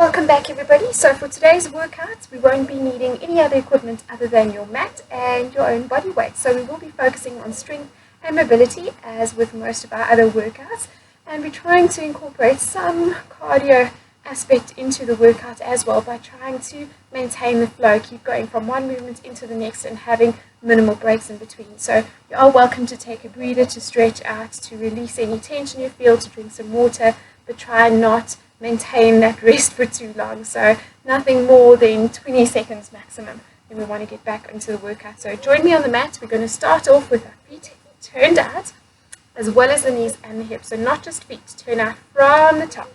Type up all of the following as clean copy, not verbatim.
Welcome back everybody. So for today's workouts, we won't be needing any other equipment other than your mat and your own body weight. So we will be focusing on strength and mobility as with most of our other workouts. And we're trying to incorporate some cardio aspect into the workout as well by trying to maintain the flow, keep going from one movement into the next and having minimal breaks in between. So you are welcome to take a breather, to stretch out, to release any tension you feel, to drink some water, but try not maintain that rest for too long. So nothing more than 20 seconds maximum when we want to get back into the workout. So join me on the mat. We're going to start off with our feet turned out as well as the knees and the hips. So not just feet, turn out from the top.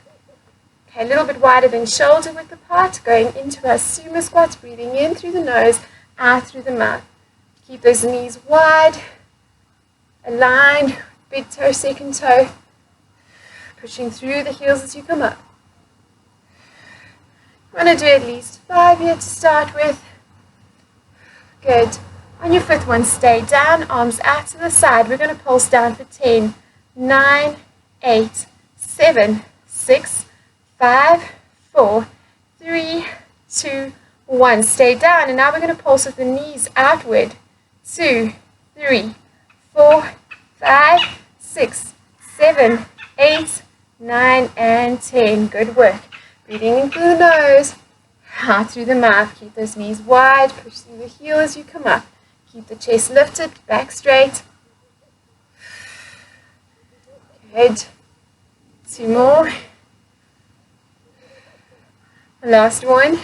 Okay, a little bit wider than shoulder width apart, going into our sumo squats, breathing in through the nose, out through the mouth. Keep those knees wide, aligned, big toe, second toe, pushing through the heels as you come up. You want to do at least 5 here to start with. Good. On your fifth one, stay down, arms out to the side. We're going to pulse down for 10, 9, 8, 7, 6, 5, 4, 3, 2, 1. Stay down, and now we're going to pulse with the knees outward. 2, 3, 4, 5, 6, 7, 8, 9, and 10. Good work. Breathing in through the nose, out through the mouth. Keep those knees wide. Push through the heel as you come up. Keep the chest lifted, back straight. Good. 2 more. Last one.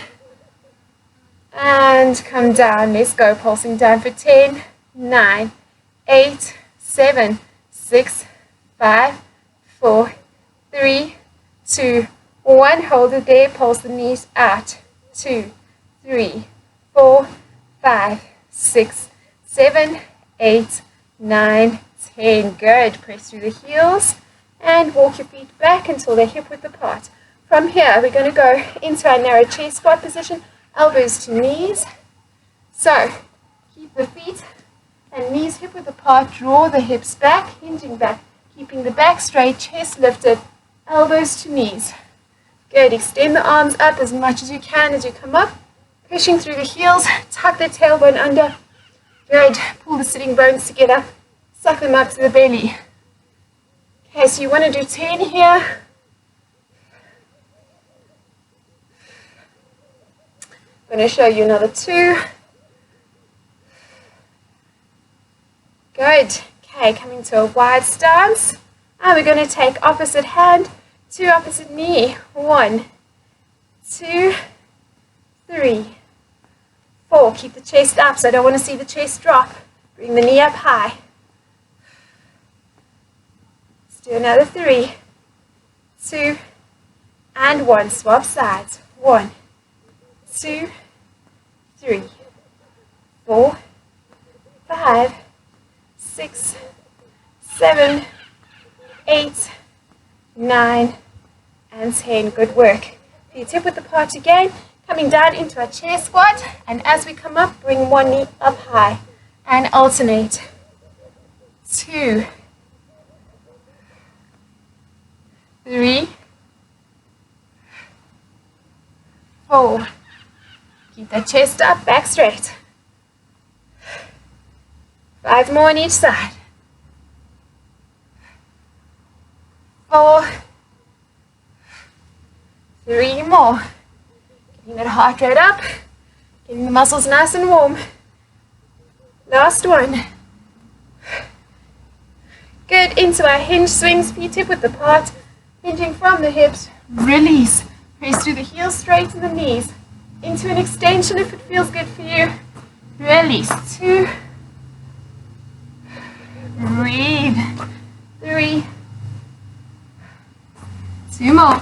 And come down. Let's go. Pulsing down for 10, 9, 8, 7, 6, 5, 4, 3, 2, 1. Hold it there. Pulse the knees out. 2, 3, 4, 5, 6, 7, 8, 9, 10. Good. Press through the heels and walk your feet back until they're hip width apart. From here, we're going to go into our narrow chest squat position, elbows to knees. So, keep the feet and knees hip width apart, draw the hips back, hinging back, keeping the back straight, chest lifted, elbows to knees. Good. Extend the arms up as much as you can as you come up, pushing through the heels, tuck the tailbone under. Good. Pull the sitting bones together, suck them up to the belly. Okay, so you want to do 10 here. I'm going to show you another 2. Good. Okay, coming to a wide stance. And we're going to take opposite hand to opposite knee. 1, 2, 3, 4. Keep the chest up, so I don't want to see the chest drop. Bring the knee up high. Let's do another 3, 2, and 1. Swap sides. 1, 2, 3, 4, 5, 6, 7, 8, 9, and 10. Good work. Feet hip width apart again. Coming down into our chair squat. And as we come up, bring one knee up high. And alternate. 2, 3, 4. Keep that chest up, back straight. 5 more on each side. 4, 3 more. Getting that heart rate up, getting the muscles nice and warm. Last one. Good. Into our hinge swings, feet hip width apart, hinging from the hips. Release. Press through the heels, straighten the knees. Into an extension if it feels good for you. Release. 2. Breathe. 3. 2 more.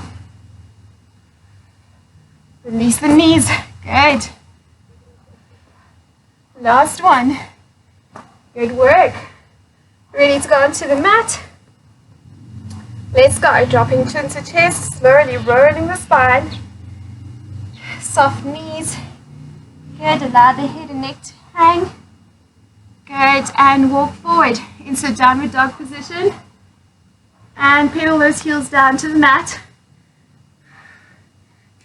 Release the knees. Good. Last one. Good work. Ready to go onto the mat? Let's go. Dropping chin to chest, slowly rolling the spine. Soft knees. Good. Allow the head and neck to hang. Good. And walk forward into downward dog position. And pedal those heels down to the mat.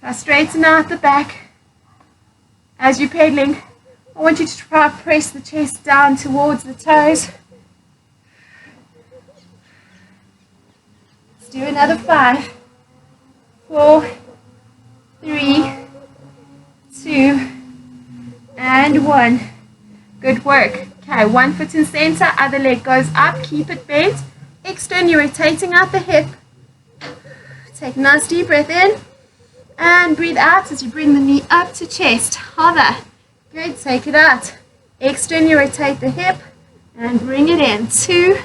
Try straighten out the back. As you're pedaling, I want you to try to press the chest down towards the toes. Let's do another 5, 4, 3, 2, and 1. Good work. Okay, one foot in center, other leg goes up, keep it bent. Externally rotating out the hip. Take a nice deep breath in and breathe out as you bring the knee up to chest. Hover. Good, take it out. Externally rotate the hip and bring it in. 2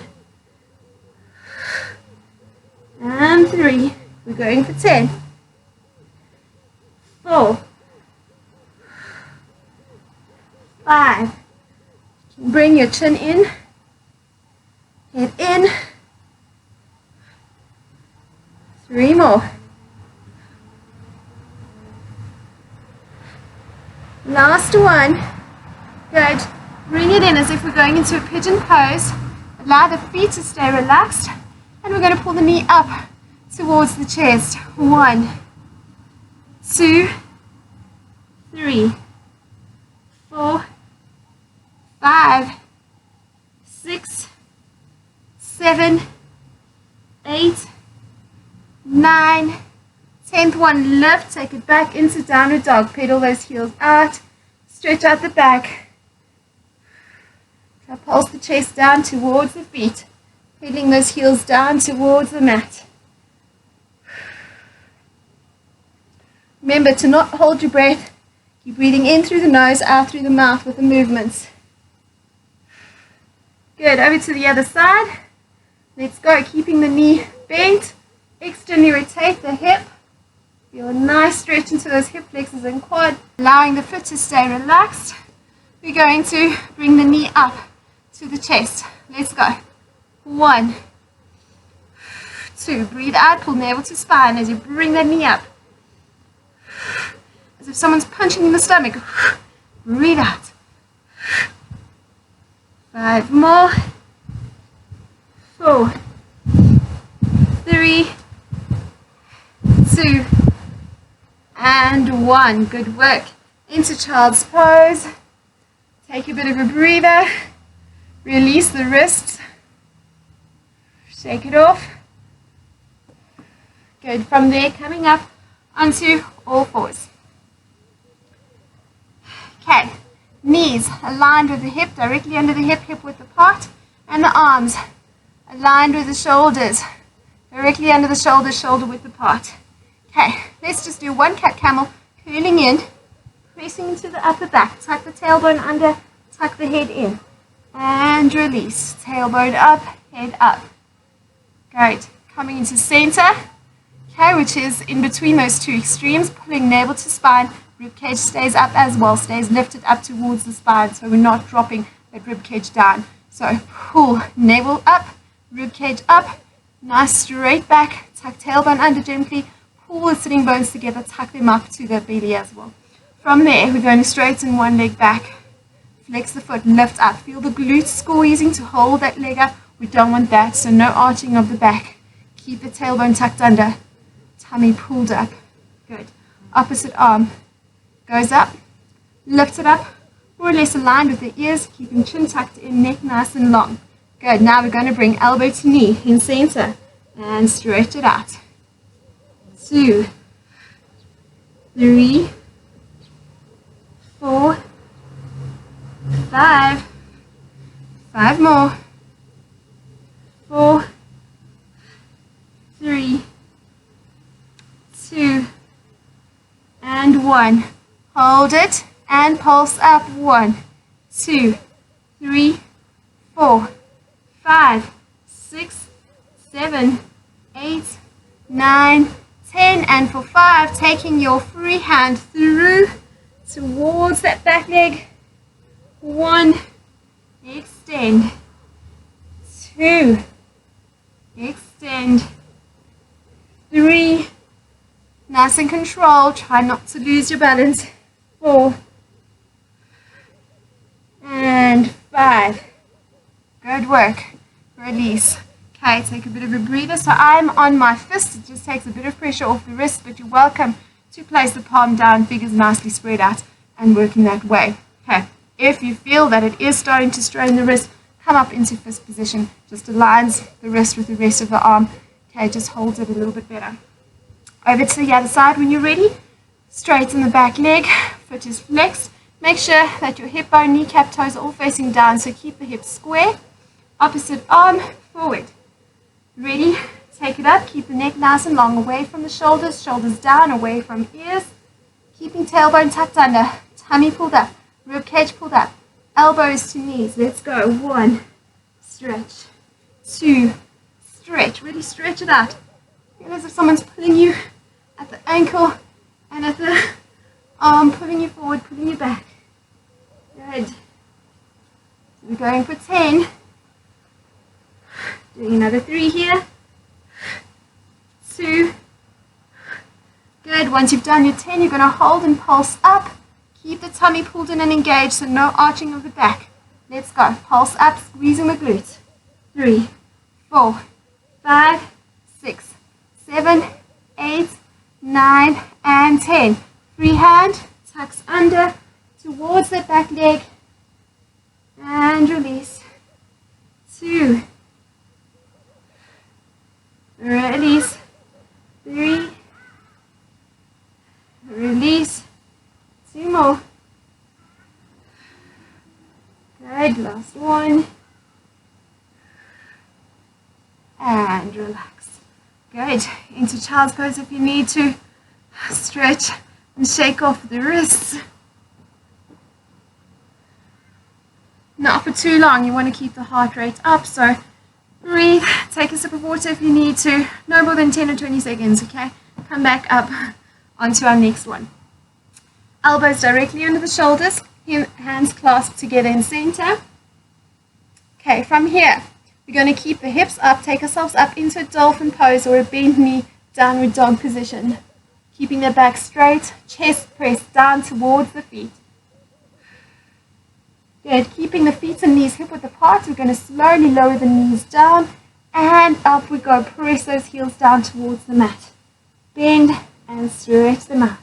and 3. We're going for 10. 4, 5. Bring your chin in, head in. 3 more. Last one. Good. Bring it in as if we're going into a pigeon pose. Allow the feet to stay relaxed. And we're going to pull the knee up towards the chest. 1, 2, 3, 4, 5, 6, 7, 8, 9, 10th one, lift, take it back into downward dog, pedal those heels out, stretch out the back, try pulse the chest down towards the feet, pedaling those heels down towards the mat. Remember to not hold your breath, keep breathing in through the nose, out through the mouth with the movements. Good, over to the other side. Let's go, keeping the knee bent. Externally rotate the hip. Feel a nice stretch into those hip flexors and quad, allowing the foot to stay relaxed. We're going to bring the knee up to the chest. Let's go. 1, 2, breathe out, pull navel to spine as you bring that knee up. As if someone's punching in the stomach. Breathe out. 5 more. 4, 3, 2, and 1. Good work. Into child's pose. Take a bit of a breather. Release the wrists. Shake it off. Good. From there, coming up onto all fours. Okay. Knees aligned with the hip, directly under the hip, hip width apart, and the arms aligned with the shoulders, directly under the shoulders, shoulder width apart. Okay, let's just do one cat camel, curling in, pressing into the upper back, tuck the tailbone under, tuck the head in, and release. Tailbone up, head up. Great. Coming into center, okay, which is in between those two extremes, pulling navel to spine. Rib cage stays up as well, stays lifted up towards the spine, so we're not dropping that rib cage down. So pull navel up, rib cage up, nice straight back, tuck tailbone under gently, pull the sitting bones together, tuck them up to the belly as well. From there, we're going to straighten one leg back, flex the foot, lift up, feel the glutes squeezing to hold that leg up. We don't want that, so no arching of the back. Keep the tailbone tucked under, tummy pulled up. Good. Opposite arm goes up, lift it up, more or less aligned with the ears, keeping chin tucked in, neck nice and long. Good, now we're going to bring elbow to knee in center and stretch it out. 2, 3, 4, 5, 5 more, 4, 3, 2, and 1. Hold it and pulse up. 1, 2, 3, 4, 5, 6, 7, 8, 9, 10. And for 5, taking your free hand through towards that back leg. 1, extend. 2, extend. 3, nice and controlled. Try not to lose your balance. 4 and 5. Good work. Release. Okay, take a bit of a breather. So I'm on my fist. It just takes a bit of pressure off the wrist, but you're welcome to place the palm down, fingers nicely spread out, and working that way. Okay, if you feel that it is starting to strain the wrist, come up into fist position, just aligns the wrist with the rest of the arm. Okay, just holds it a little bit better. Over to the other side when you're ready. Straighten the back leg, foot is flexed. Make sure that your hip bone, kneecap, toes are all facing down, so keep the hips square. Opposite arm, forward. Ready? Take it up, keep the neck nice and long, away from the shoulders, shoulders down, away from ears. Keeping tailbone tucked under, tummy pulled up, rib cage pulled up, elbows to knees. Let's go. 1, stretch. 2, stretch. Really stretch it out. Feel as if someone's pulling you at the ankle and at the arm, pulling you forward, pulling you back. Good. So we're going for 10. Doing another 3 here. 2. Good. Once you've done your 10, you're going to hold and pulse up. Keep the tummy pulled in and engaged, so no arching of the back. Let's go. Pulse up, squeezing the glutes. 3, 4, 5, 6, 7, 8, 9, and 10. Free hand, tucks under, towards the back leg, and release. 2, release. 3, release. 2 more. Good, last one. And relax. Good. Into child's pose if you need to. Stretch and shake off the wrists. Not for too long. You want to keep the heart rate up. So breathe. Take a sip of water if you need to. No more than 10 or 20 seconds, okay? Come back up onto our next one. Elbows directly under the shoulders. Hands clasped together in center. Okay, from here, we're going to keep the hips up. Take ourselves up into a dolphin pose or a bent knee downward dog position. Keeping the back straight, chest pressed down towards the feet. Good. Keeping the feet and knees hip width apart, we're going to slowly lower the knees down and up we go. Press those heels down towards the mat. Bend and stretch them out.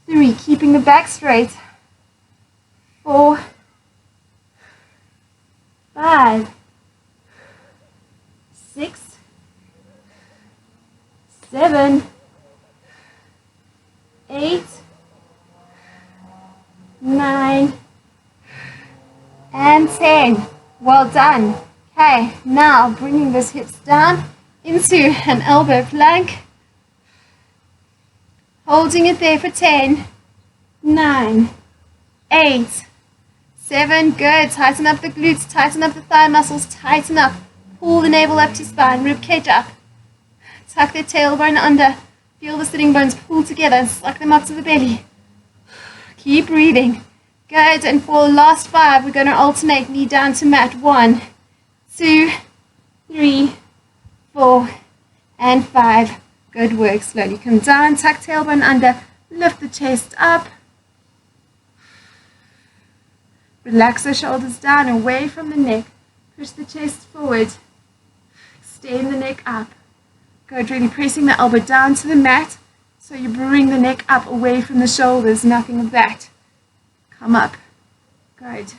3, keeping the back straight. 4, 5, 6, 7, 8, 9, and 10. Well done. Okay, now bringing those hips down into an elbow plank. Holding it there for 10, 9, 8, 7. Good. Tighten up the glutes, tighten up the thigh muscles, tighten up. Pull the navel up to spine, rib cage up. Tuck the tailbone under. Feel the sitting bones pull together and suck them up to the belly. Keep breathing. Good. And for the last 5, we're going to alternate knee down to mat. 1, 2, 3, 4, and 5. Good work. Slowly come down, tuck tailbone under, lift the chest up. Relax the shoulders down, away from the neck. Push the chest forward. Extend the neck up. Good. Really pressing the elbow down to the mat. So you bring the neck up away from the shoulders. Nothing of that. Come up. Good.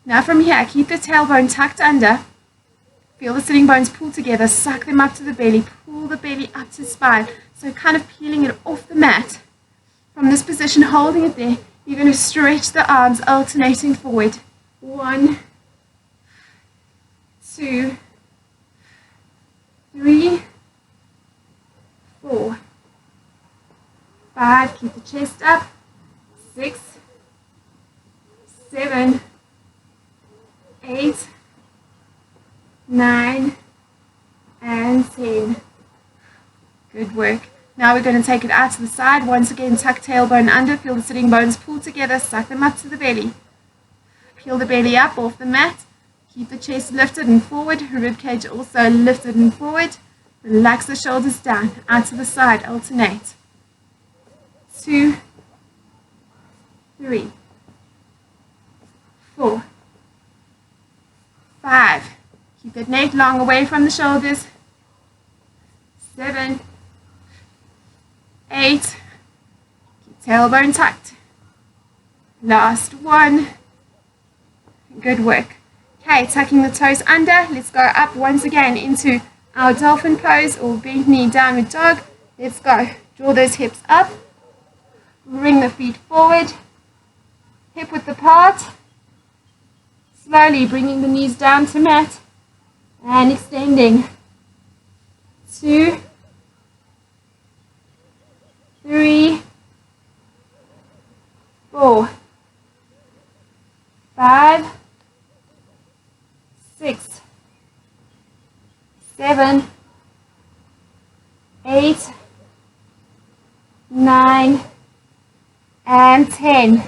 Now from here, keep the tailbone tucked under. Feel the sitting bones pull together. Suck them up to the belly. Pull the belly up to the spine. So kind of peeling it off the mat. From this position, holding it there, you're going to stretch the arms, alternating forward. 1, 2, 3, 4, 5. Keep the chest up. 6, 7, 8, 9, and 10. Good work. Now we're going to take it out to the side. Once again, tuck tailbone under. Feel the sitting bones pull together. Suck them up to the belly. Peel the belly up off the mat. Keep the chest lifted and forward. Rib cage also lifted and forward. Relax the shoulders down. Out to the side. Alternate. 2, 3, 4, 5. Keep that neck long away from the shoulders. 7, 8. Keep tailbone tucked. Last one. Good work. Okay, tucking the toes under. Let's go up once again into our dolphin pose or bent knee downward dog. Let's go. Draw those hips up. Bring the feet forward. Hip width apart. Slowly bringing the knees down to mat and extending. 2, 3, 4, 5, 6, 7, 8, 9, and 10.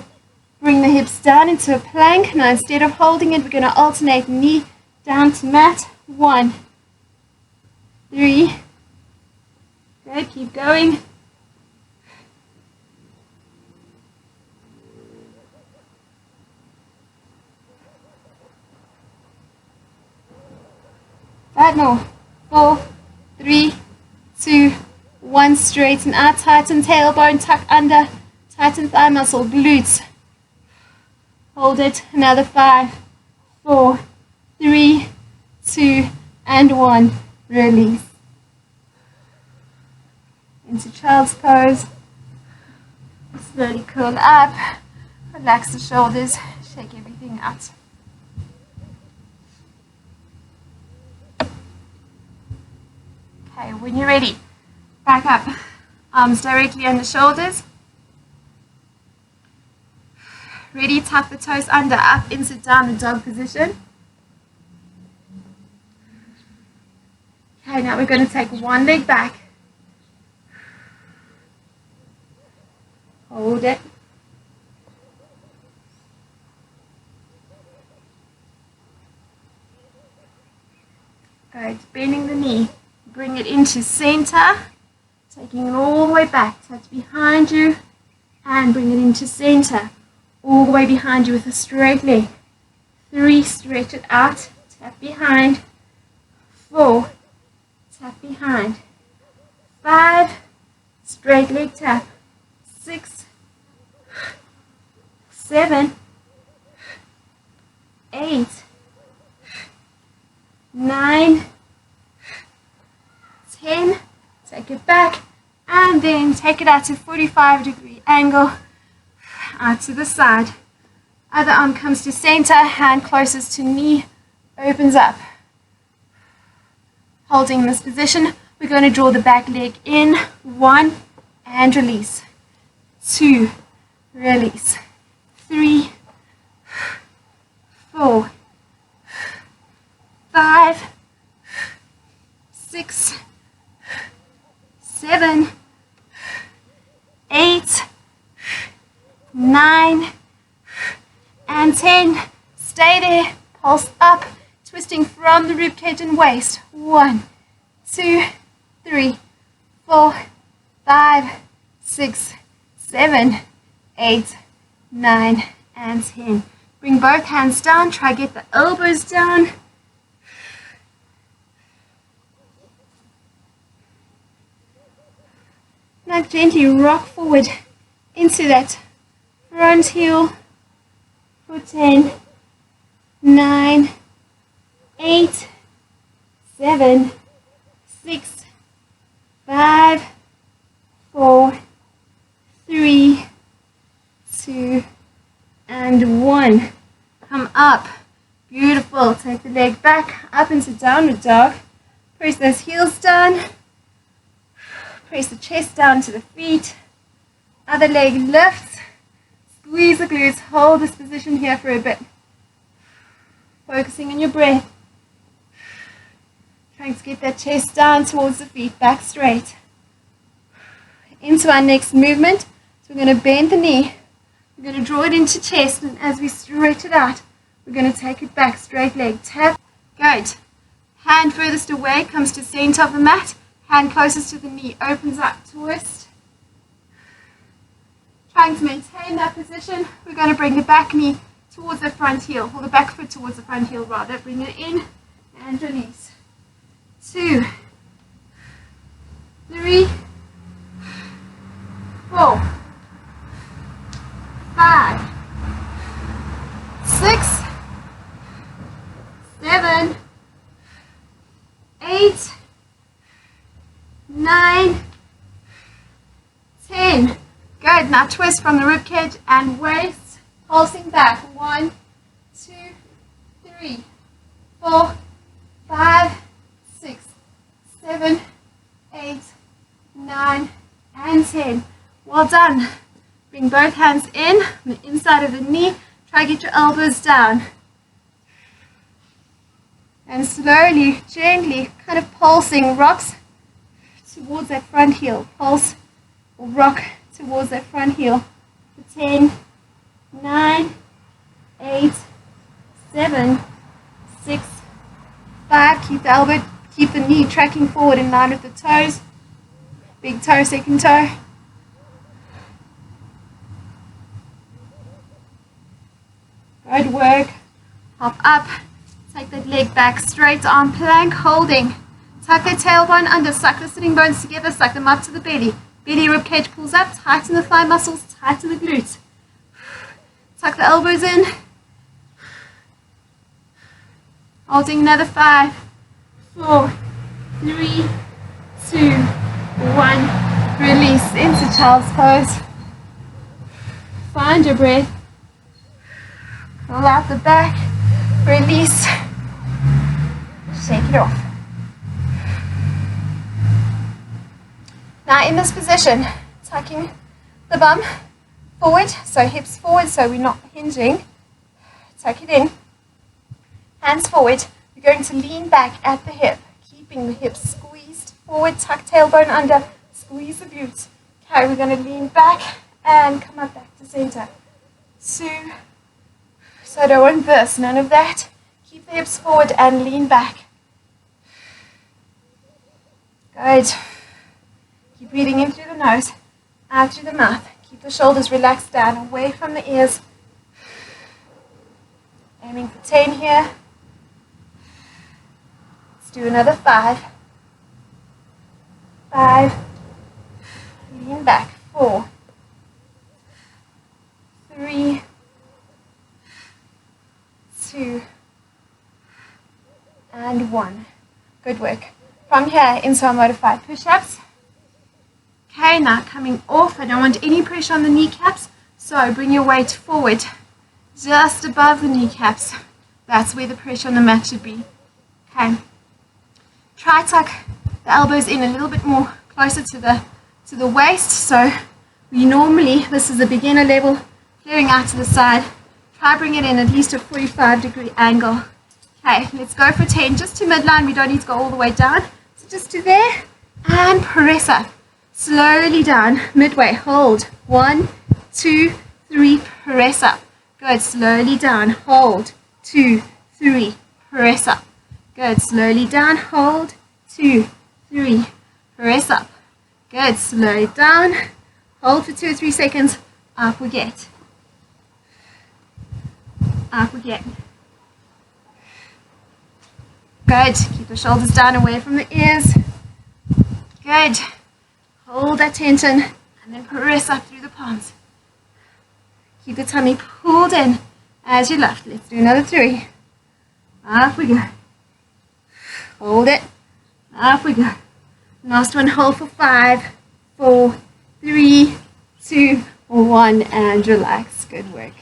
Bring the hips down into a plank. Now instead of holding it, we're going to alternate knee down to mat. 1, 3. Good, keep going. 5 more. 4, 3, 2, 1. Straighten out, tighten tailbone, tuck under, tighten thigh muscle, glutes. Hold it. Another 5, 4, 3, 2, and 1. Release. Into child's pose. Slowly curl up. Relax the shoulders. Shake everything out. Okay, when you're ready, back up. Arms directly on the shoulders. Ready, tuck the toes under, up into downward dog position. Okay, now we're going to take one leg back. Hold it. Good, bending the knee. Bring it into center. Taking it all the way back. Touch behind you and bring it into center. All the way behind you with a straight leg. 3, stretch it out. Tap behind. 4, tap behind. 5, straight leg tap. 6, 7, 8, 9, 10. Take it back and then take it out to 45-degree angle. Out to the side. Other arm comes to center, hand closest to knee, opens up. Holding this position, we're going to draw the back leg in. 1, and release. 2, release. 3, 4, 5, 6, 7, 8, 9, and 10. Stay there. Pulse up, twisting from the ribcage and waist. 1, 2, 3, 4, 5, 6, 7, 8, 9, and 10. Bring both hands down. Try get the elbows down. Now gently rock forward into that front heel for 10, 9, 8, 7, 6, 5, 4, 3, 2, and 1. Come up. Beautiful. Take the leg back up into downward dog. Press those heels down. Press the chest down to the feet. Other leg lifts. Squeeze the glutes. Hold this position here for a bit. Focusing on your breath. Trying to get that chest down towards the feet. Back straight. Into our next movement. So we're going to bend the knee. We're going to draw it into chest. And as we stretch it out, we're going to take it back. Straight leg. Tap. Good. Hand furthest away comes to center of the mat. Hand closest to the knee, opens up, twist. Trying to maintain that position, we're going to bring the back knee towards the front heel, or the back foot towards the front heel rather. Bring it in and release. 2, 3, 9, 10. Good. Now twist from the rib cage and waist, pulsing back. 1, 2, 3, 4, 5, 6, 7, 8, 9, and 10. Well done. Bring both hands in, on the inside of the knee. Try to get your elbows down. And slowly, gently, kind of pulsing, rocks towards that front heel. Pulse or rock towards that front heel. For 10, 9, 8, 7, 6, 5. Keep the elbow, keep the knee tracking forward in line with the toes. Big toe, second toe. Good work. Hop up. Take that leg back, straight arm plank, holding. Tuck the tailbone under, suck the sitting bones together, suck them up to the belly. Belly rib cage pulls up, tighten the thigh muscles, tighten the glutes. Tuck the elbows in. Holding another 5, 4, 3, 2, 1. Release into child's pose. Find your breath. Pull out the back. Release. Shake it off. Now in this position, tucking the bum forward, so hips forward, so we're not hinging. Tuck it in. Hands forward. We're going to lean back at the hip, keeping the hips squeezed forward, tuck tailbone under, squeeze the glutes. Okay, we're going to lean back and come up back to center. 2. So I don't want this, none of that. Keep the hips forward and lean back. Good. Keep breathing in through the nose, out through the mouth. Keep the shoulders relaxed down, away from the ears. Aiming for 10 here. Let's do another 5. 5. Lean back. 4. 3. 2. And 1. Good work. From here, into our modified push-ups. Okay, now coming off. I don't want any pressure on the kneecaps, so bring your weight forward, just above the kneecaps. That's where the pressure on the mat should be. Okay. Try tuck the elbows in a little bit more closer to the waist. So we normally, this is a beginner level, flaring out to the side. Try bring it in at least a 45-degree angle. Okay, let's go for 10, just to midline. We don't need to go all the way down. So just to there, and press up. Slowly down, midway, hold. 1, 2, 3, press up. Good, slowly down, hold. 2, 3, press up. Good, slowly down, hold. 2, 3, press up. Good, slow it down, hold for 2 or 3 seconds. Up we get. Up we get. Good, keep the shoulders down, away from the ears. Good. Hold that tension and then press up through the palms. Keep the tummy pulled in as you lift. Let's do another 3. Up we go. Hold it. Up we go. Last one, hold for 5, 4, 3, 2, 1, and relax. Good work.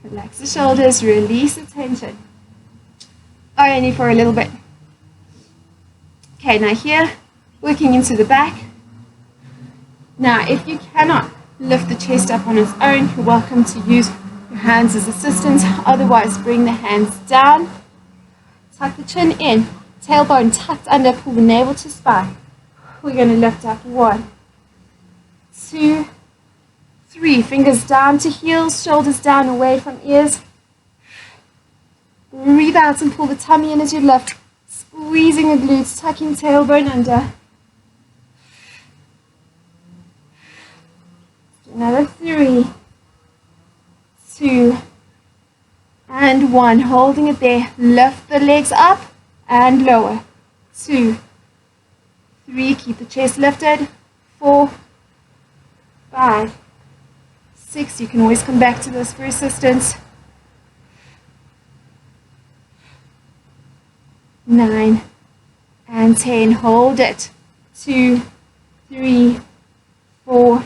Relax the shoulders, release the tension. Only for a little bit. Okay, now here, working into the back. Now, if you cannot lift the chest up on its own, you're welcome to use your hands as assistance. Otherwise, bring the hands down. Tuck the chin in. Tailbone tucked under, pull the navel to spine. We're going to lift up. 1, 2, 3. Fingers down to heels, shoulders down, away from ears. Breathe out and pull the tummy in as you lift. Squeezing the glutes, tucking tailbone under. Another 3, 2, and 1. Holding it there. Lift the legs up and lower. 2, 3. Keep the chest lifted. 4, 5, 6. You can always come back to this for assistance. 9 and 10. Hold it. 2, 3, 4,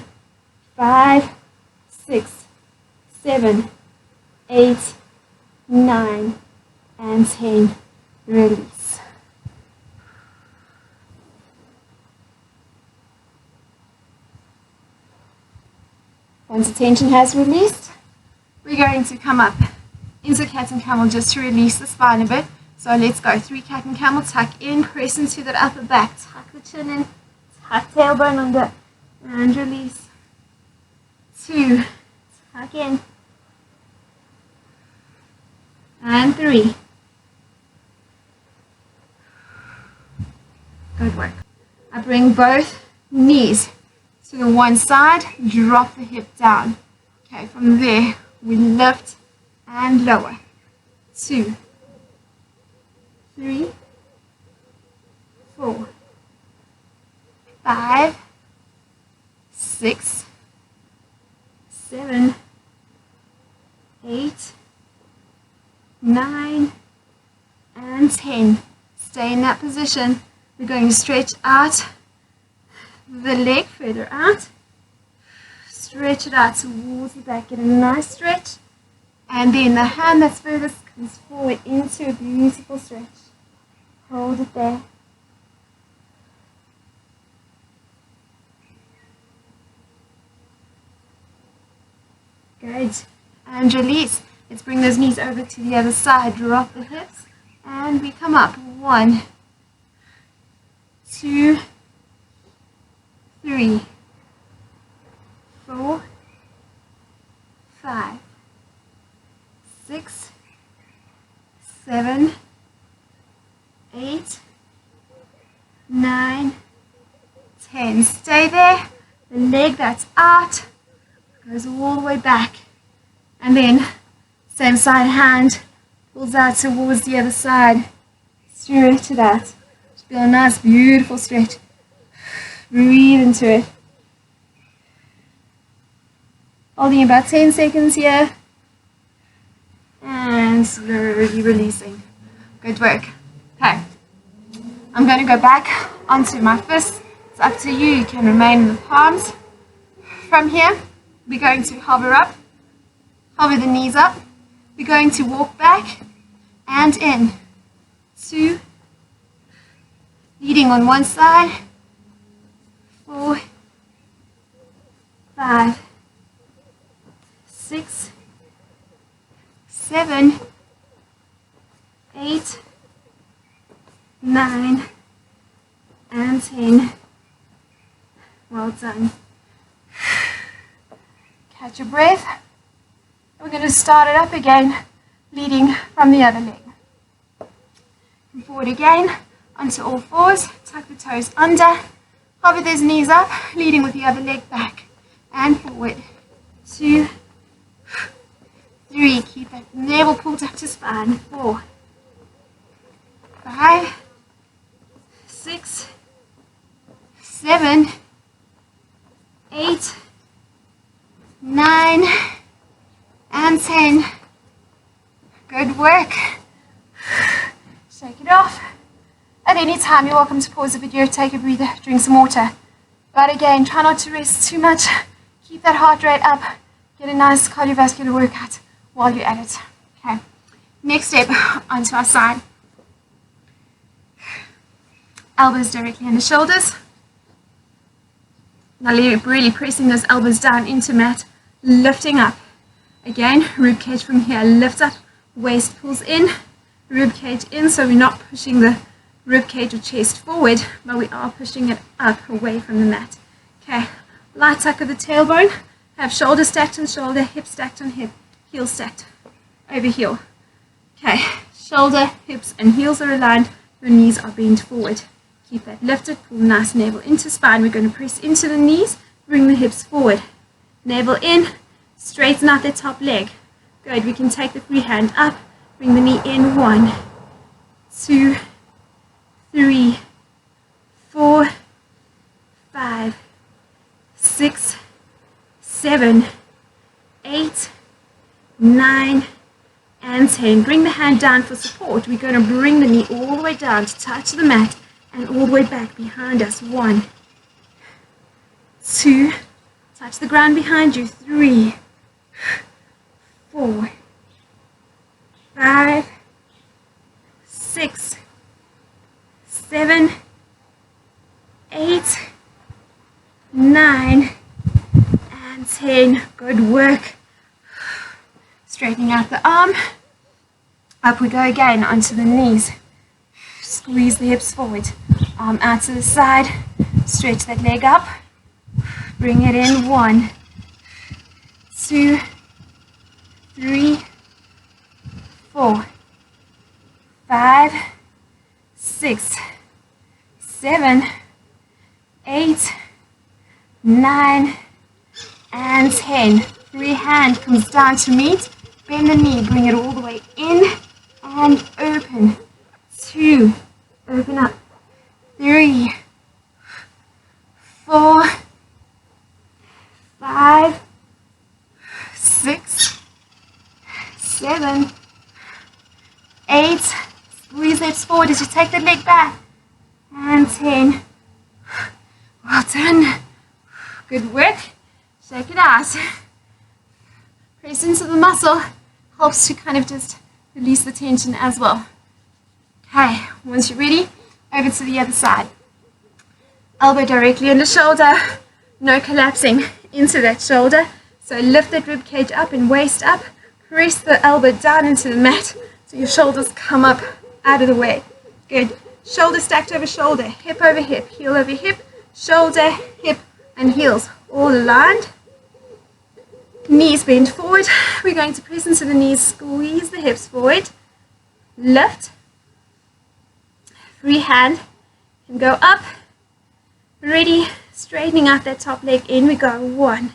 5, 6, 7, 8, 9, and 10. Release. Once the tension has released, we're going to come up into cat and camel just to release the spine a bit. So let's go. 3 cat and camel, tuck in, press into that upper back, tuck the chin in, tuck tailbone under, and release. 2, tuck in, and 3. Good work. I bring both knees to the one side, drop the hip down. Okay, from there, we lift and lower. 2, 3, 4, 5, 6, 7, 8, 9, and 10. Stay in that position. We're going to stretch out the leg further out. Stretch it out towards the back. Get a nice stretch. And then the hand that's furthest comes forward into a beautiful stretch. Hold it there. Good. And release. Let's bring those knees over to the other side. Drop the hips. And we come up. 1, 2, 3, 4, 5, 6, 7, 8, 9, 10. Stay there. The leg that's out goes all the way back. And then same side hand pulls out towards the other side. Stretch it out. Just feel a nice, beautiful stretch. Breathe into it. Holding about 10 seconds here. And slowly releasing. Good work. Okay. I'm going to go back onto my fists. It's up to you. You can remain in the palms. From here, we're going to hover up. Hover the knees up. We're going to walk back and in. 2. Leading on one side. 4, 5, 6, 7, 8, 9, and 10. Well done. Catch your breath. We're going to start it up again, leading from the other leg. Come forward again, onto all fours, tuck the toes under, hover those knees up, leading with the other leg back and forward. 2, 3, keep that navel pulled up to spine. 4, 5, 6, 7, 8, 9, and 10. Good work. Shake it off. At any time, you're welcome to pause the video, take a breather, drink some water. But again, try not to rest too much. Keep that heart rate up. Get a nice cardiovascular workout while you're at it. Okay. Next step, onto our side. Elbows directly under shoulders. Now really pressing those elbows down into mat, lifting up. Again, rib cage from here, lift up, waist pulls in, rib cage in, so we're not pushing the rib cage or chest forward, but we are pushing it up away from the mat. Okay, light tuck of the tailbone, have shoulder stacked on shoulder, hip stacked on hip, heel stacked over heel. Okay, shoulder, hips and heels are aligned, your knees are bent forward. Keep that lifted, pull nice navel into spine. We're going to press into the knees, bring the hips forward. Navel in, straighten out the top leg. Good, we can take the free hand up, bring the knee in. 1, 2, 3, 4, 5, 6, 7, 8, 9, and 10. Bring the hand down for support. We're going to bring the knee all the way down to touch the mat and all the way back behind us. 1, 2, touch the ground behind you. 3, 4, 5, 6, 7, 8, 9, and 10. Good work. Straightening out the arm. Up we go again onto the knees. Squeeze the hips forward. Arm out to the side. Stretch that leg up. Bring it in. 1, 2, 3, 4, 5, 6, 7, 8, 9, and 10. Free hand comes down to meet. Bend the knee. Bring it all the way in and open. 2, open up. 3, 4, 5, 6, 7, 8. Squeeze hips forward as you take the leg back. And 10. Well done. Good work. Shake it out. Press into the muscle. Helps to kind of just release the tension as well. Okay, once you're ready, over to the other side. Elbow directly in the shoulder. No collapsing into that shoulder. So lift that rib cage up and waist up. Press the elbow down into the mat so your shoulders come up out of the way. Good. Shoulder stacked over shoulder, hip over hip, heel over hip, shoulder, hip, and heels all aligned. Knees bend forward. We're going to press into the knees, squeeze the hips forward, lift, free hand, and go up. Ready, straightening out that top leg in. We go 1,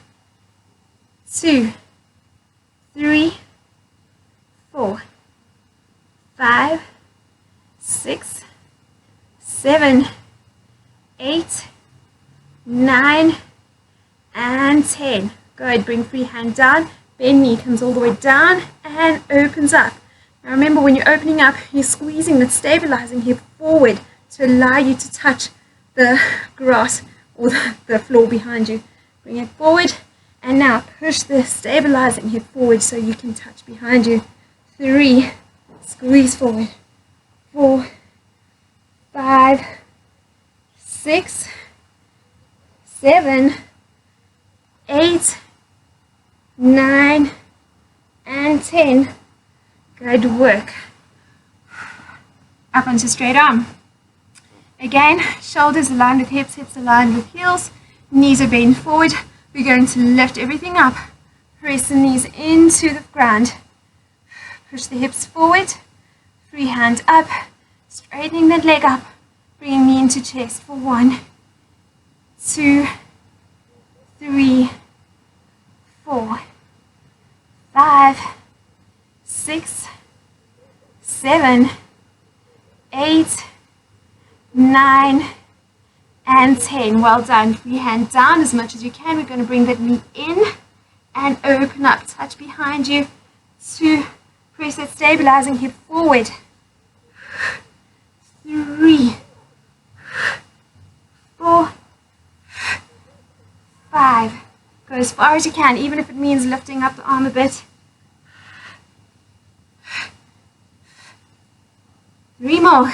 2, 3, 4, 5, 6, 7, 8, 9, and 10. Good. Bring free hand down. Bend knee comes all the way down and opens up. Now remember, when you're opening up, you're squeezing that stabilizing hip forward to allow you to touch the grass or the floor behind you. Bring it forward, and now push the stabilizing hip forward so you can touch behind you. 3, squeeze forward. 4, 5, 6, 7, 8, 9, and 10. Good work. Up onto straight arm. Again, shoulders aligned with hips, hips aligned with heels. Knees are bent forward. We're going to lift everything up. Press the knees into the ground. Push the hips forward. Free hand up. Straightening that leg up. Bringing knee into chest for 1, 2, 3, 4, 5, 6, 7, 8, 9, and 10. Well done. Free hand down as much as you can. We're going to bring that knee in and open up. Touch behind you to press that stabilizing hip forward. 3, 4, 5. Go as far as you can, even if it means lifting up the arm a bit. 3 more.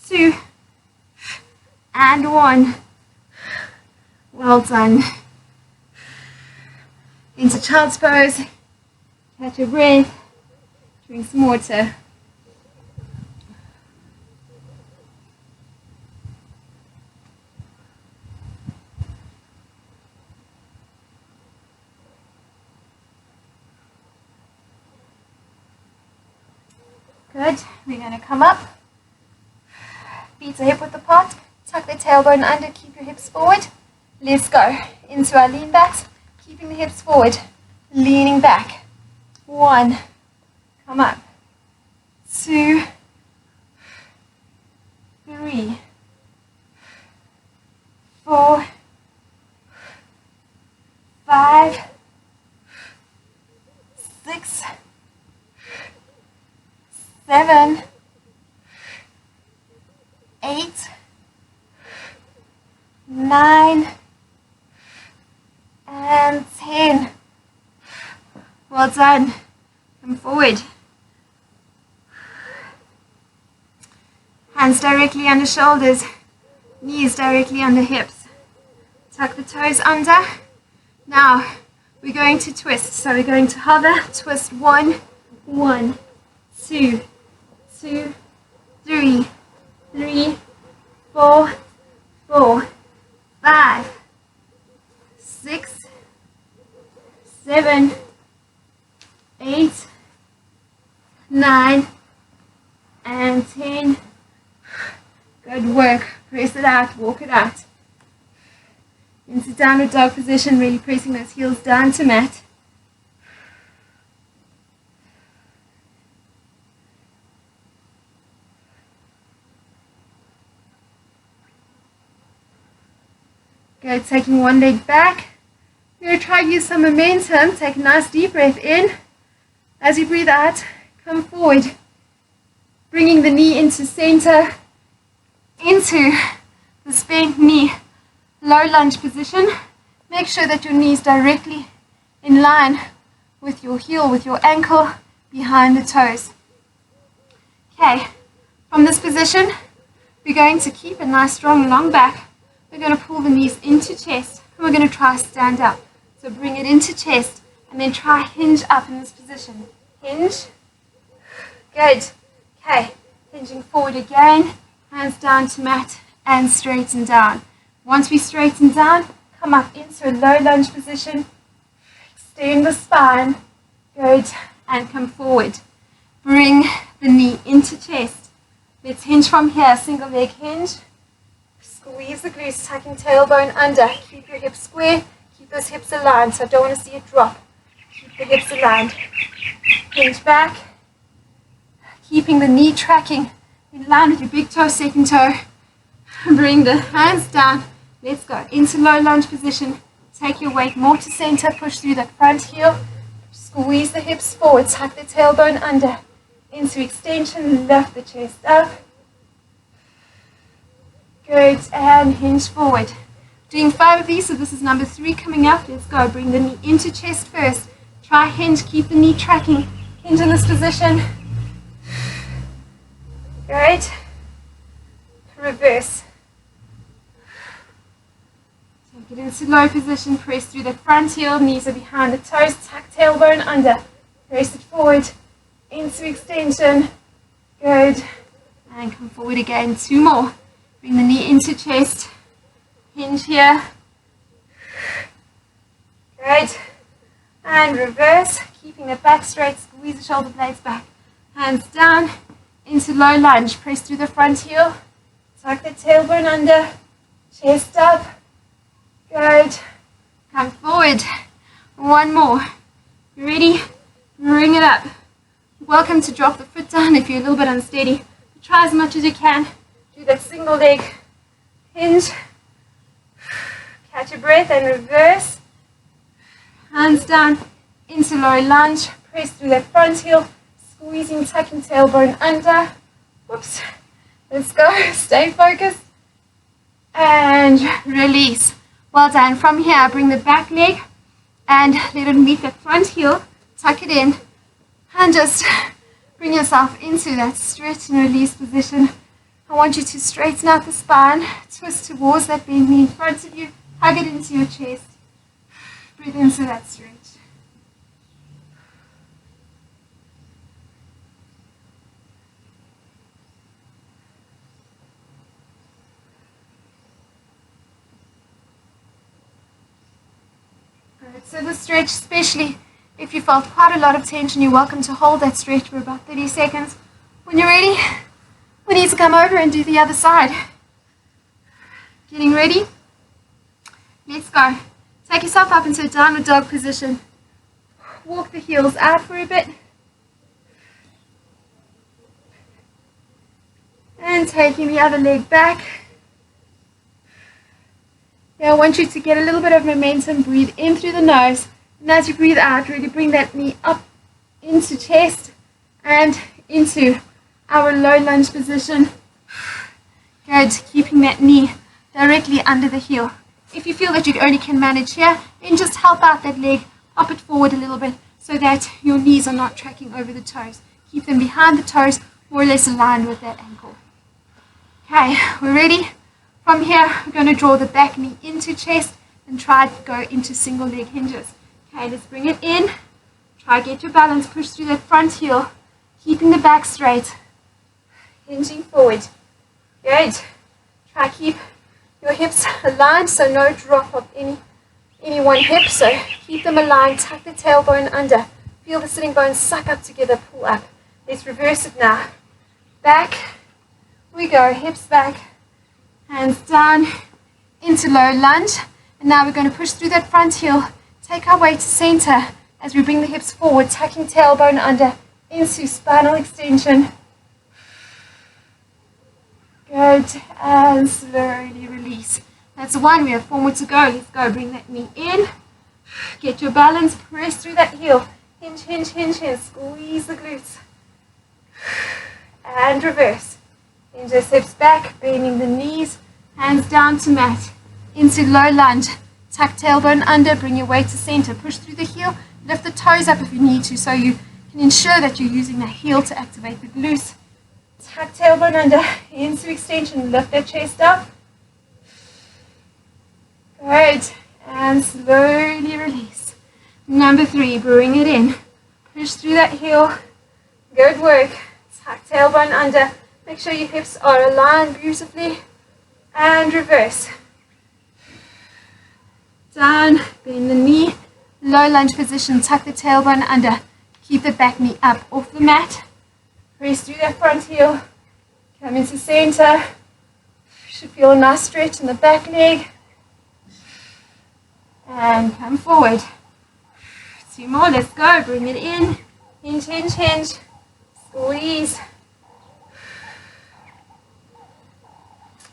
2, and 1. Well done. Into child's pose. Catch your breath. Drink some water. Good. We're going to come up. Feet are hip width apart. Tuck the tailbone under. Keep your hips forward. Let's go. Into our lean backs. Keeping the hips forward. Leaning back. 1. Come up. 2. 3. 4. 5. 6. 7. 8, 9, and 10. Well done. Come forward. Hands directly under shoulders, knees directly under hips. Tuck the toes under. Now we're going to twist. So we're going to hover, twist 1, 1, 2, 2, 3, 3, 4, 4, 5, 6, 7, 8, 9, and 10. Good work. Press it out, walk it out. Into downward dog position, really pressing those heels down to mat. Good, taking one leg back. We're going to try to use some momentum. Take a nice deep breath in. As you breathe out, come forward. Bringing the knee into center, into the bent knee, low lunge position. Make sure that your knee is directly in line with your heel, with your ankle, behind the toes. Okay, from this position, we're going to keep a nice strong long back. We're going to pull the knees into chest, and we're going to try stand up. So bring it into chest, and then try hinge up in this position. Hinge. Good. Okay, hinging forward again, hands down to mat, and straighten down. Once we straighten down, come up into a low lunge position, extend the spine, good, and come forward. Bring the knee into chest. Let's hinge from here, single leg hinge. Squeeze the glutes, tucking tailbone under. Keep your hips square, keep those hips aligned, so I don't want to see it drop. Keep the hips aligned. Hinge back, keeping the knee tracking in line with your big toe, second toe. Bring the hands down. Let's go into low lunge position. Take your weight more to center. Push through that front heel. Squeeze the hips forward. Tuck the tailbone under. Into extension. Lift the chest up. Good. And hinge forward. Doing 5 of these. So this is number 3 coming up. Let's go. Bring the knee into chest first. Try hinge. Keep the knee tracking. Hinge in this position. Good. Reverse. Take it into low position, press through the front heel, knees are behind the toes, tuck tailbone under, press it forward, into extension, good, and come forward again, 2 more, bring the knee into chest, hinge here, good, and reverse, keeping the back straight, squeeze the shoulder blades back, hands down, into low lunge, press through the front heel, tuck the tailbone under, chest up, good, come forward, 1 more, ready, bring it up, welcome to drop the foot down if you're a little bit unsteady, try as much as you can, do that single leg hinge, catch your breath and reverse, hands down, into low lunge, press through that front heel, squeezing, tucking tailbone under, whoops, let's go, stay focused, and release. Well done. From here, bring the back leg and let it meet the front heel, tuck it in, and just bring yourself into that stretch and release position. I want you to straighten out the spine, twist towards that bent knee in front of you, hug it into your chest, breathe into that stretch. So the stretch, especially if you felt quite a lot of tension, you're welcome to hold that stretch for about 30 seconds. When you're ready, we need to come over and do the other side. Getting ready? Let's go. Take yourself up into a downward dog position. Walk the heels out for a bit. And taking the other leg back. Now I want you to get a little bit of momentum, breathe in through the nose, and as you breathe out, really bring that knee up into chest and into our low lunge position. Good. Keeping that knee directly under the heel. If you feel that you only can manage here, then just help out that leg, pop it forward a little bit so that your knees are not tracking over the toes. Keep them behind the toes, more or less aligned with that ankle. Okay, we're ready. From here, we're going to draw the back knee into chest and try to go into single leg hinges. Okay, let's bring it in. Try to get your balance, push through that front heel, keeping the back straight, hinging forward. Good. Try to keep your hips aligned, so no drop of any one hip. So keep them aligned, tuck the tailbone under. Feel the sitting bones suck up together, pull up. Let's reverse it now. Back we go, hips back, hands down into low lunge. And now we're going to push through that front heel, take our weight to center as we bring the hips forward, tucking tailbone under into spinal extension. Good, and slowly release. That's one, we have 4 more to go. Let's go, bring that knee in, get your balance, press through that heel, hinge, hinge, hinge, hinge, squeeze the glutes, and reverse. Hinge those hips back, bending the knees, hands down to mat, into low lunge, tuck tailbone under, bring your weight to center, push through the heel, lift the toes up if you need to, so you can ensure that you're using the heel to activate the glutes. Tuck tailbone under, into extension, lift that chest up. Good, and slowly release. Number 3, bring it in. Push through that heel. Good work. Tuck tailbone under. Make sure your hips are aligned beautifully. And reverse. Down, bend the knee. Low lunge position, tuck the tailbone under. Keep the back knee up off the mat. Press through that front heel. Come into center. You should feel a nice stretch in the back leg. And come forward. 2 more, let's go. Bring it in. Hinge, hinge, hinge. Squeeze.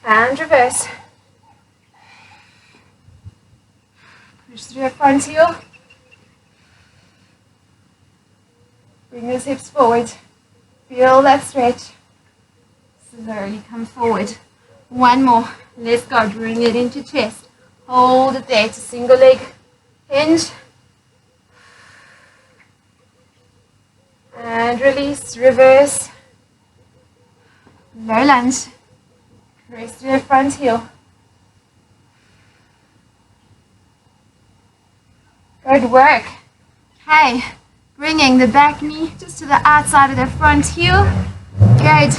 And reverse. Push through the front heel. Bring those hips forward. Feel that stretch. Slowly come forward. 1 more. Let's go. Bring it into chest. Hold it there to single leg hinge. And release, reverse. Low lunge. Press to the front heel. Good work. Okay, bringing the back knee just to the outside of the front heel. Good.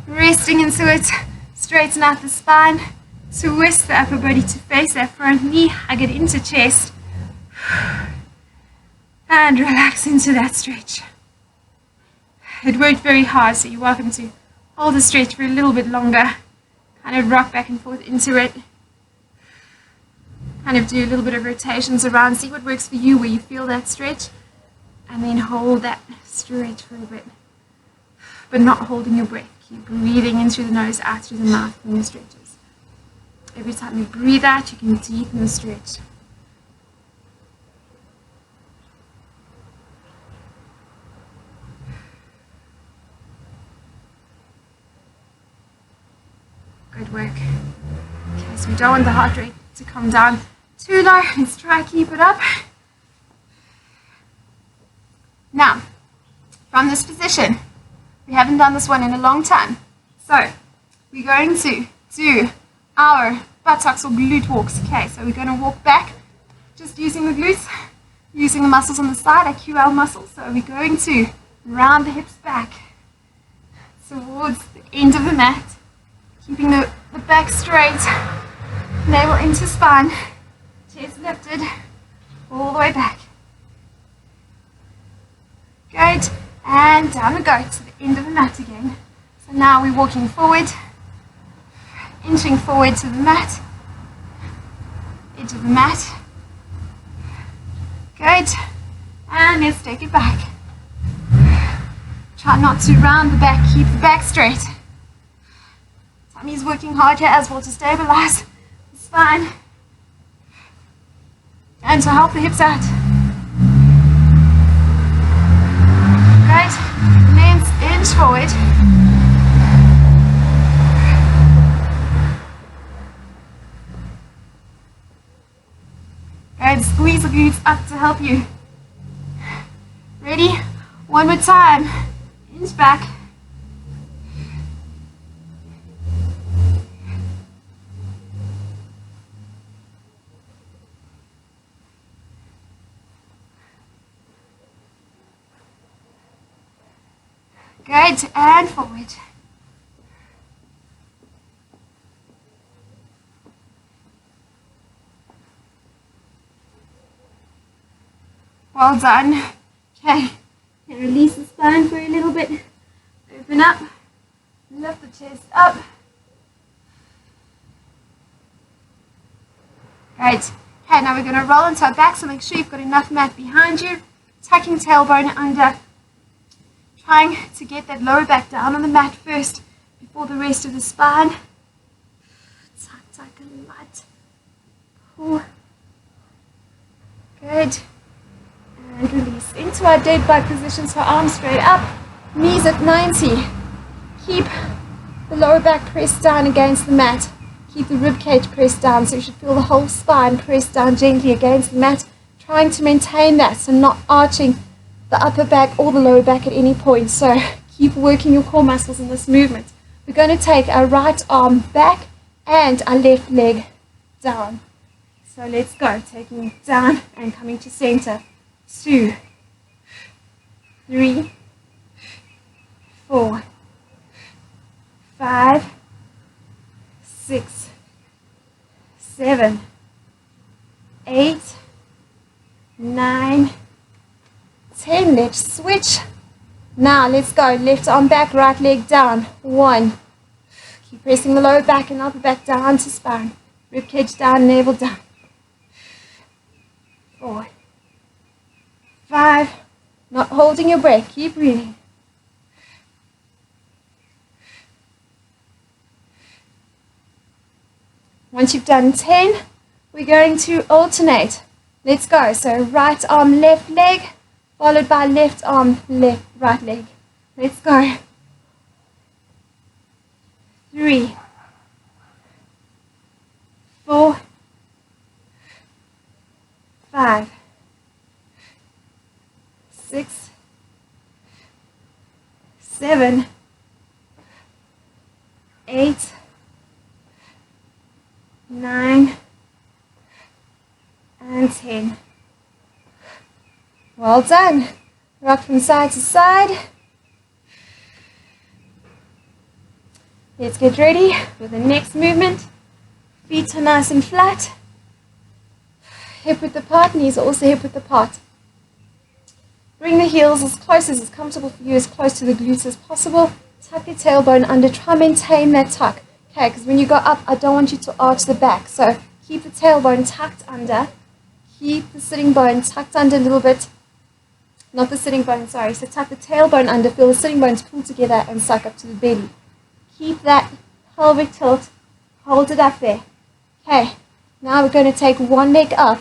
Resting into it. Straighten out the spine. Twist the upper body to face that front knee. Hug it into chest. And relax into that stretch. It worked very hard, so you're welcome to hold the stretch for a little bit longer. Kind of rock back and forth into it. Kind of do a little bit of rotations around. See what works for you, where you feel that stretch. And then hold that stretch for a bit. But not holding your breath. Keep breathing in through the nose, out through the mouth when you stretches. Every time you breathe out, you can deepen the stretch. Good work. Okay, so we don't want the heart rate to come down too low. Let's try to keep it up. Now, from this position, we haven't done this one in a long time. So, we're going to do our buttocks or glute walks. Okay, so we're going to walk back, just using the glutes, using the muscles on the side, our QL muscles. So we're going to round the hips back towards the end of the mat, keeping the back straight, navel into spine, chest lifted, all the way back. Good, and down we go to the end of the mat again. So now we're walking forward, inching forward to the mat, edge of the mat. Good, and let's take it back. Try not to round the back, keep the back straight. Tummy's working hard here as well to stabilize the spine and to help the hips out. Great, let's inch forward. Good. Squeeze the glutes up to help you. Ready? One more time. Inch back. Good. And forward. Well done. Okay. And release the spine for a little bit. Open up. Lift the chest up. Great. Okay, now we're going to roll into our back, so make sure you've got enough mat behind you. Tucking tailbone under. Trying to get that lower back down on the mat first before the rest of the spine. Tuck, tuck, and light. Pull. Good. And release into our dead bug position, so arms straight up, knees at 90. Keep the lower back pressed down against the mat. Keep the rib cage pressed down, so you should feel the whole spine pressed down gently against the mat, trying to maintain that, so not arching the upper back or the lower back at any point. So keep working your core muscles in this movement. We're going to take our right arm back and our left leg down. So let's go, taking it down and coming to center. 2, 3, 4, 5, 6, 7, 8, 9, 10. Let's switch. Now let's go. Left arm back, right leg down. 1. Keep pressing the lower back and upper back down to spine. Rib cage down, navel down. 4, 5. Not holding your breath. Keep breathing. 'Once you've done 10, we're going to alternate. Let's go. So right arm, left leg, followed by left arm, left, right leg. Let's go. 3, 4, 5, 6, 7, 8, 9, and 10. Well done. Rock from side to side. Let's get ready for the next movement. Feet are nice and flat. Hip width apart, knees are also hip width apart. Bring the heels as close as is comfortable for you, as close to the glutes as possible. Tuck your tailbone under. Try and maintain that tuck. Okay, because when you go up, I don't want you to arch the back. So keep the tailbone tucked under. Keep the sitting bone tucked under a little bit. Not the sitting bone, sorry. So tuck the tailbone under. Feel the sitting bones pull together and suck up to the belly. Keep that pelvic tilt. Hold it up there. Okay, now we're going to take one leg up.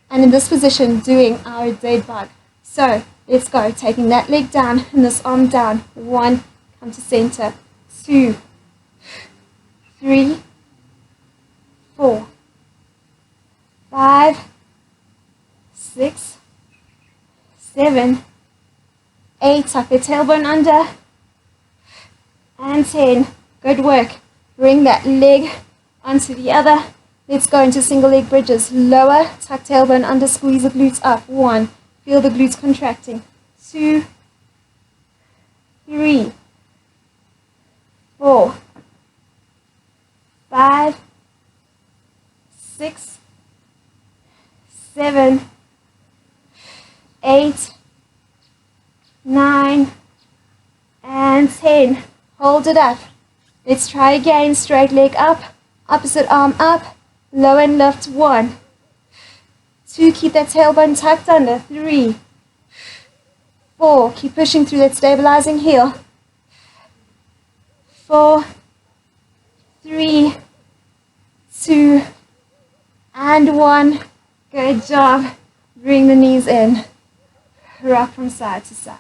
And in this position, doing our dead bug. So let's go. Taking that leg down and this arm down. 1, come to center. 2, 3, 4, 5, 6, 7, 8. Tuck the tailbone under. And 10. Good work. Bring that leg onto the other. Let's go into single leg bridges. Lower, tuck tailbone under, squeeze the glutes up. 1. Feel the glutes contracting. 2, 3, 4, 5, 6, 7, 8, 9, and 10. Hold it up. Let's try again. Straight leg up, opposite arm up, low and lift. 1, 2, keep that tailbone tucked under. 3, 4, keep pushing through that stabilizing heel. 4, 3, 2, and 1. Good job. Bring the knees in. Rock from side to side.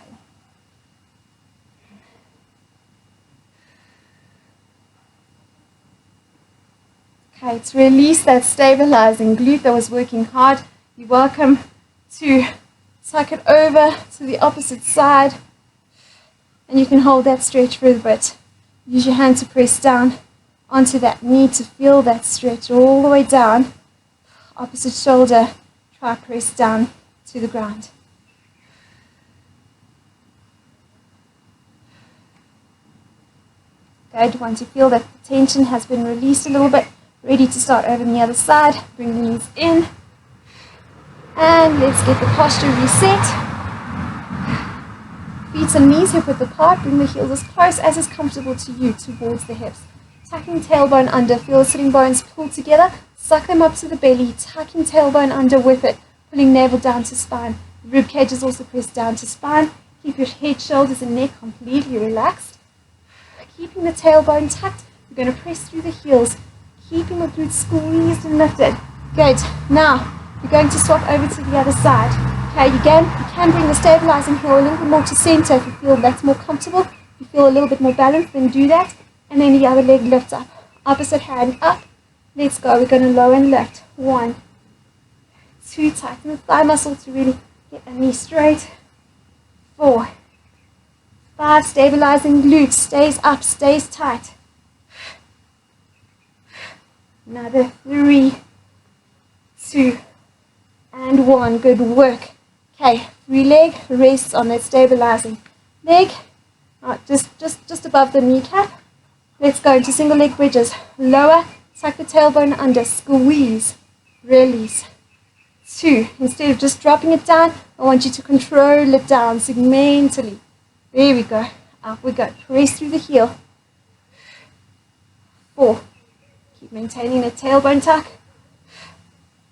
Okay, to release that stabilizing glute that was working hard, You're welcome to tuck it over to the opposite side, and you can hold that stretch for a bit. Use your hand to press down onto that knee to feel that stretch all the way down. Opposite shoulder, try press down to the ground. Good. Once you feel that the tension has been released a little bit, ready to start over on the other side, bring the knees in. And let's get the posture reset. Feet and knees hip width apart, bring the heels as close as is comfortable to you towards the hips. Tucking tailbone under, feel the sitting bones pull together, suck them up to the belly, tucking tailbone under with it, pulling navel down to spine. Rib cage is also pressed down to spine. Keep your head, shoulders and neck completely relaxed. Keeping the tailbone tucked, we're going to press through the heels, keeping the glutes squeezed and lifted. Good. Now, we're going to swap over to the other side. Okay, again, you can bring the stabilizing heel a little bit more to center if you feel that's more comfortable. If you feel a little bit more balanced, then do that. And then the other leg lifts up. Opposite hand up. Let's go. We're going to lower and lift. 1, 2, tighten the thigh muscle to really get the knee straight. 4, 5, stabilizing glutes, stays up, stays tight. Another 3, 2, and 1. Good work. Okay, free leg rests on that stabilizing leg, just above the kneecap. Let's go into single leg bridges. Lower, tuck the tailbone under, squeeze, release. 2, instead of just dropping it down, I want you to control it down segmentally. There we go. Up we go. Press through the heel. 4. Keep maintaining the tailbone tuck.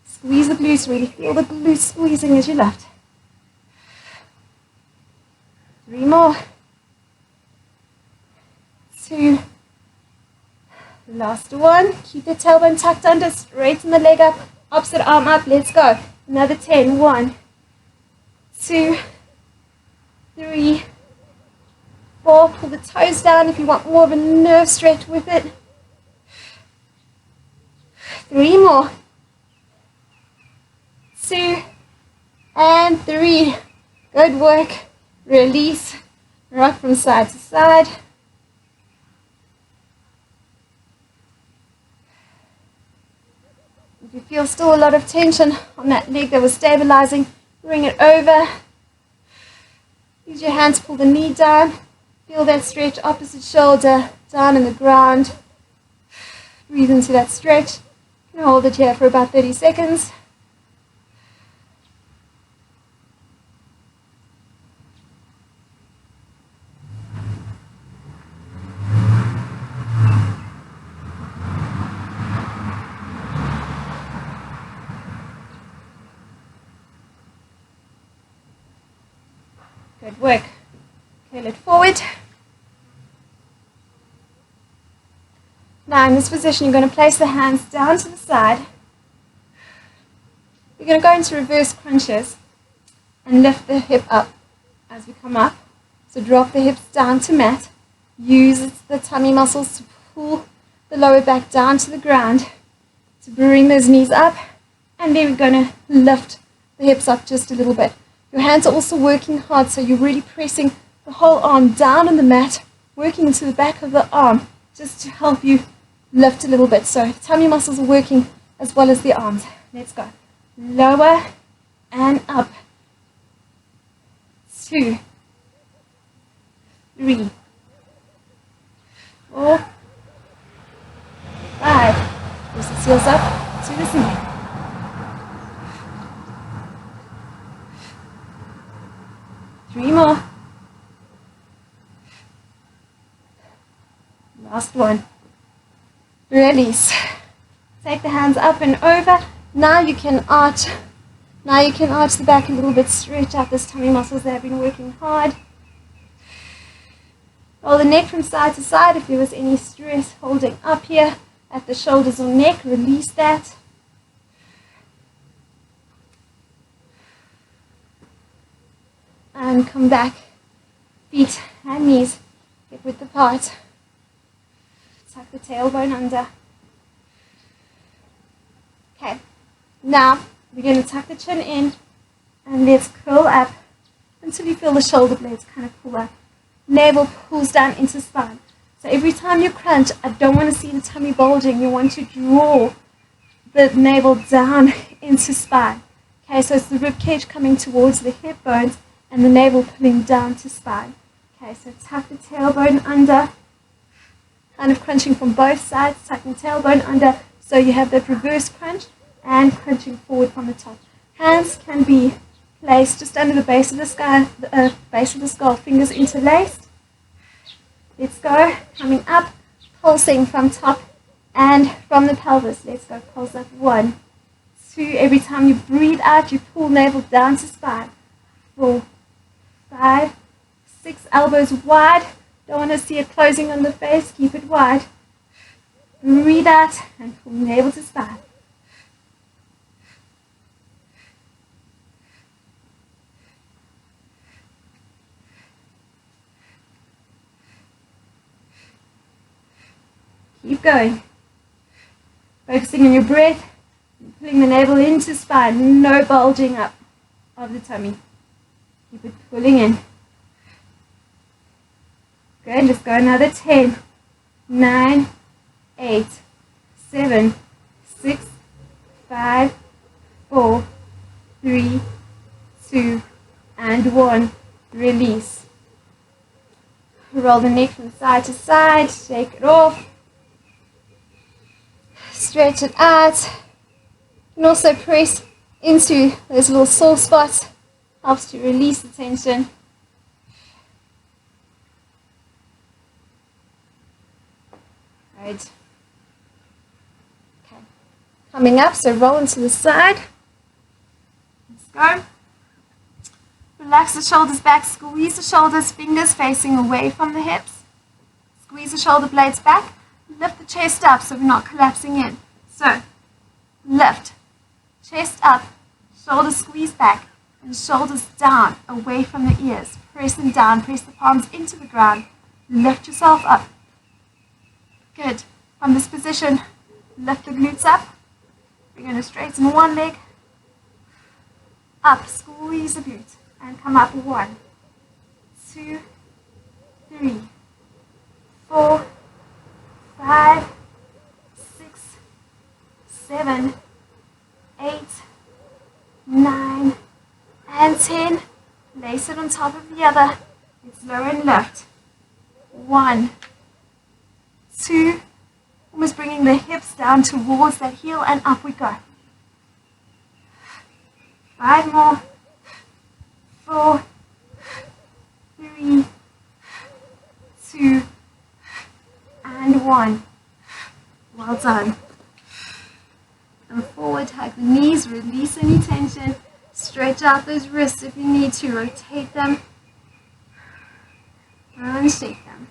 Squeeze the glutes. Really feel the glutes squeezing as you lift. 3 more. 2. Last one. Keep the tailbone tucked under. Straighten the leg up. Opposite arm up. Let's go. Another 10. 1, 2, 3, 4. Pull the toes down if you want more of a nerve stretch with it. 3 more. 2 and 3. Good work. Release. Rock from side to side. If you feel still a lot of tension on that leg that was stabilizing, bring it over. Use your hands to pull the knee down. Feel that stretch, opposite shoulder down in the ground. Breathe into that stretch. You can hold it here for about 30 seconds. Good work. Curl it forward. Now in this position, you're going to place the hands down to the side. You're going to go into reverse crunches and lift the hip up as we come up. So drop the hips down to mat. Use the tummy muscles to pull the lower back down to the ground to bring those knees up. And then we're going to lift the hips up just a little bit. Your hands are also working hard, so you're really pressing the whole arm down on the mat, working into the back of the arm just to help you lift a little bit. So the tummy muscles are working as well as the arms. Let's go. Lower and up. 2, 3, 4, 5. Press the heels up to the ceiling. 3 more. Last one. Release. Take the hands up and over. Now you can arch. Now you can arch the back a little bit. Stretch out those tummy muscles that have been working hard. Roll the neck from side to side. If there was any stress holding up here at the shoulders or neck, release that. And come back. Feet and knees hip width apart. Tuck the tailbone under. Okay. Now, We're going to tuck the chin in and let's curl up until you feel the shoulder blades kind of pull up. Navel pulls down into spine. So every time you crunch, I don't want to see the tummy bulging. You want to draw the navel down into spine. Okay, so it's the rib cage coming towards the hip bones and the navel pulling down to spine. Okay, so tuck the tailbone under, kind of crunching from both sides, tucking the tailbone under so you have that reverse crunch and crunching forward from the top. Hands can be placed just under the base of the skull, fingers interlaced. Let's go, coming up, pulsing from top and from the pelvis. Let's go, pulse up, 1, 2. Every time you breathe out, you pull navel down to spine. 4, 5, 6, elbows wide. Don't want to see it closing on the face, keep it wide. Breathe out and pull navel to spine. Keep going. Focusing on your breath, pulling the navel into spine, no bulging up of the tummy. Keep it pulling in. Good, let's go another 10, 9, 8, 7, 6, 5, 4, 3, 2, and 1. Release. Roll the neck from side to side, shake it off. Stretch it out. And also press into those little sore spots. Helps to release the tension. Right. Okay. Coming up, so roll into the side. Let's go. Relax the shoulders back, squeeze the shoulders, fingers facing away from the hips. Squeeze the shoulder blades back. Lift the chest up so we're not collapsing in. So, lift, chest up, shoulders squeeze back, and shoulders down, away from the ears. Press them down, press the palms into the ground. Lift yourself up. Good. From this position, lift the glutes up. We're going to straighten one leg. Up, squeeze the glute, and come up. 1, 2, 3, 4, 5, 6, 7, 8, 9, and 10. Place it on top of the other. It's lower and lift. 1, 2, almost bringing the hips down towards that heel, and up we go. 5 more. 4, 3, 2, and 1. Well done. And forward, hug the knees, release any tension. Stretch out those wrists if you need to. Rotate them. And shake them.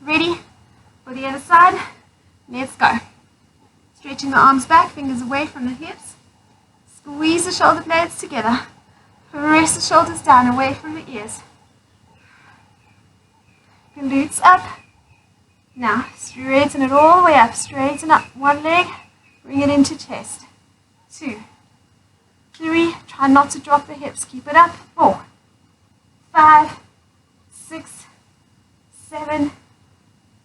Ready? For the other side. Let's go. Stretching the arms back, fingers away from the hips. Squeeze the shoulder blades together. Press the shoulders down, away from the ears. Glutes up. Now, straighten it all the way up. Straighten up one leg. Bring it into chest. 2, 3. Try not to drop the hips. Keep it up. 4, 5, 6, 7,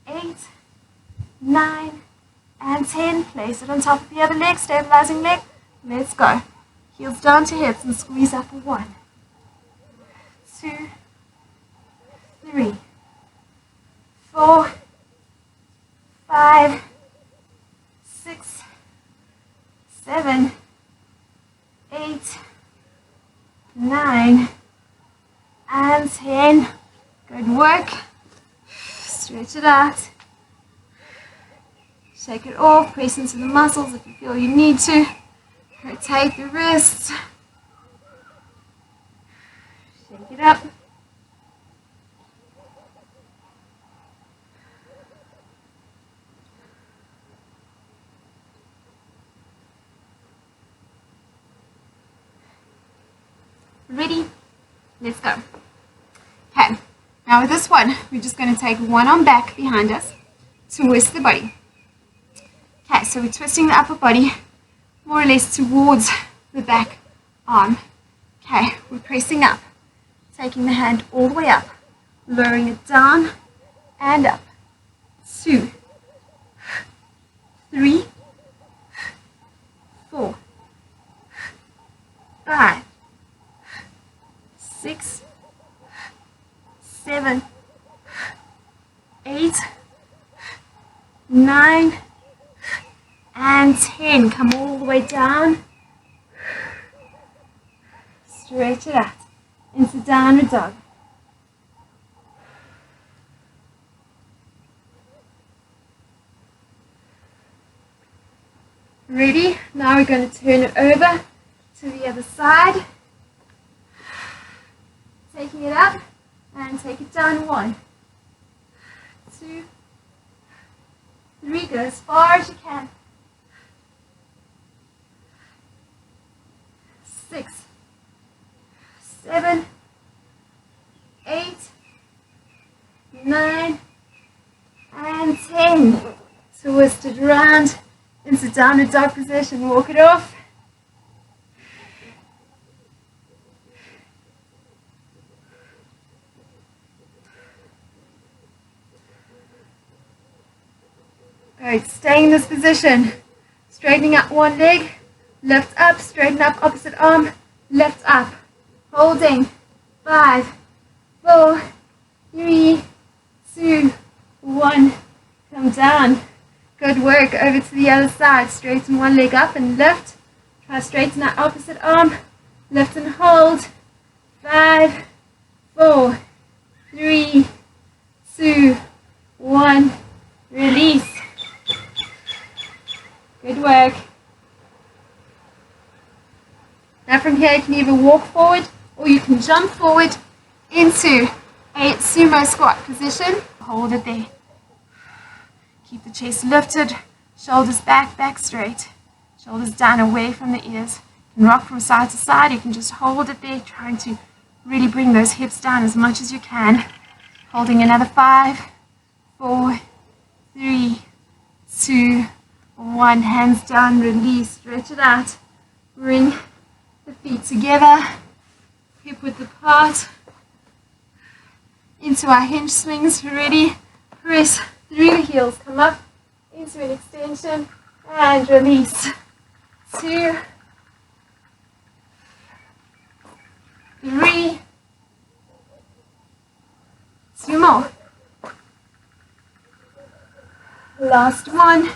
8, 9, and 10. Place it on top of the other leg, stabilizing leg. Let's go. Heels down to hips and squeeze up. 1, 2, 3, 4, 5, 6, 7, 8, 9, and 10. Good work. Stretch it out. Shake it off. Press into the muscles if you feel you need to. Rotate the wrists. Shake it up. Ready? Let's go. Okay. Now with this one, we're just going to take one arm back behind us, twist the body. Okay, so we're twisting the upper body more or less towards the back arm. Okay, we're pressing up, taking the hand all the way up, lowering it down and up. 2, 3, 4, 5, 6, 7, 8, 9, and 10. Come all the way down. Stretch it out into downward dog. Ready? Now we're going to turn it over to the other side. Taking it up and take it down. 1, 2, 3. Go as far as you can. 6, 7, 8, 9, and 10. Twist it around into downward dog position. Walk it off. Alright, staying in this position. Straightening up one leg. Lift up, straighten up opposite arm. Lift up. Holding. 5, 4, 3, 2, 1. Come down. Good work. Over to the other side. Straighten one leg up and lift. Try straighten that opposite arm. Lift and hold. 5, 4, 3, 2, 1. Release. Good work. Now from here you can either walk forward or you can jump forward into a sumo squat position. Hold it there. Keep the chest lifted, shoulders back, back straight. Shoulders down away from the ears. You can rock from side to side. You can just hold it there, trying to really bring those hips down as much as you can. Holding another 5, 4, 3, 2, 1. Hands down, release, stretch it out. Bring the feet together, hip width apart. Into our hinge swings. Ready? Press through the heels. Come up into an extension and release. 2, 3. 2 more. Last one.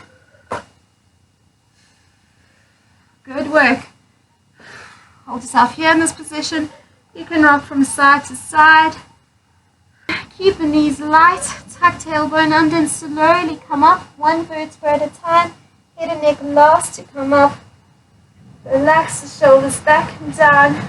Good work. Hold yourself here in this position. You can rock from side to side. Keep the knees light. Tuck tailbone under and slowly come up. One vertebra at a time. Head and neck last to come up. Relax the shoulders back and down.